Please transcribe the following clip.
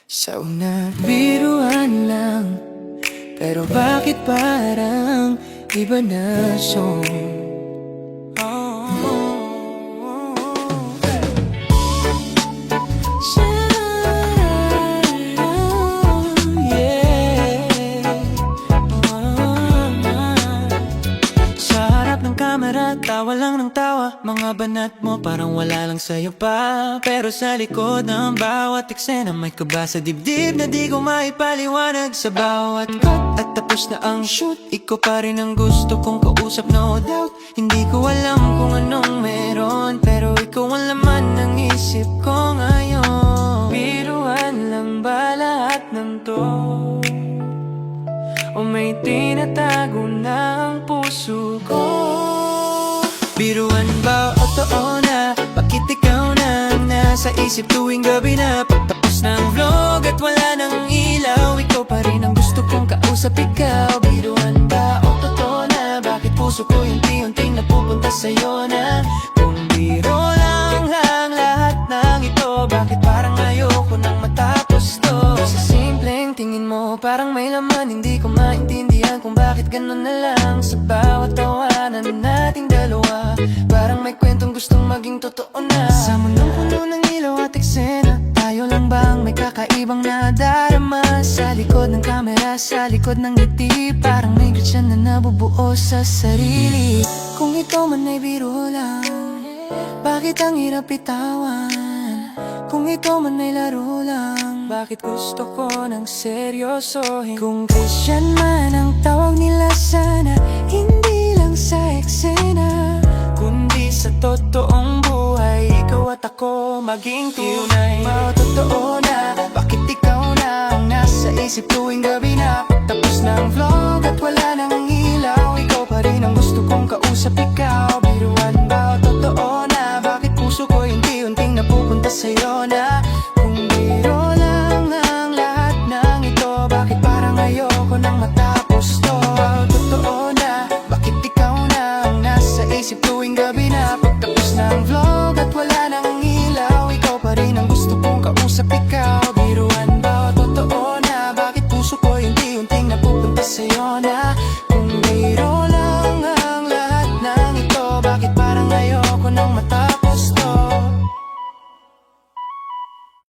Sa una, biruan lang, pero bakit parang iba na song? Kamera, tawa lang ng tawa. Mga banat mo parang wala lang sa'yo pa. Pero sa likod ng bawat eksena may kaba sa dibdib na di ko maipaliwanag. Sa bawat cut at tapos na ang shoot, ikaw pa rin ang gusto kong kausap, no doubt. Hindi ko alam kung anong meron, pero ikaw ang laman ng isip ko ngayon. Biruan lang ba lahat ng to? O may tinatago na ang puso ko? Biruan ba o totoo na? Bakit ikaw na ang nasa isip tuwing gabi na? Pagtapos ng vlog at wala nang ilaw, ikaw pa rin ang gusto kong kausap, ikaw. Biruan ba o totoo na? Bakit puso ko unti-unting napupunta sa'yo na? Kung biro lang lahat ng ito, bakit parang ayoko nang matapos to? Sa simpleng tingin mo parang may laman, hindi ko maintindihan kung bakit ganun na lang. Sa bawat tawanan nating dalawa, parang may kwentong gustong maging totoo na. Sa mundong puno ng ilaw at eksena, tayo lang bang may kakaibang nadarama? Sa likod ng kamera, sa likod ng ngiti, parang may gritsa na nabubuo sa sarili. Kung ito man ay biro lang, bakit ang hirap bitawan? Kung ito man ay laro lang, bakit gusto ko ng seryosohin? Kung Christian man ang tawag nila, sana hindi lang sa eksena, kundi sa totoong buhay, ikaw at ako maging tunay. Totoo na,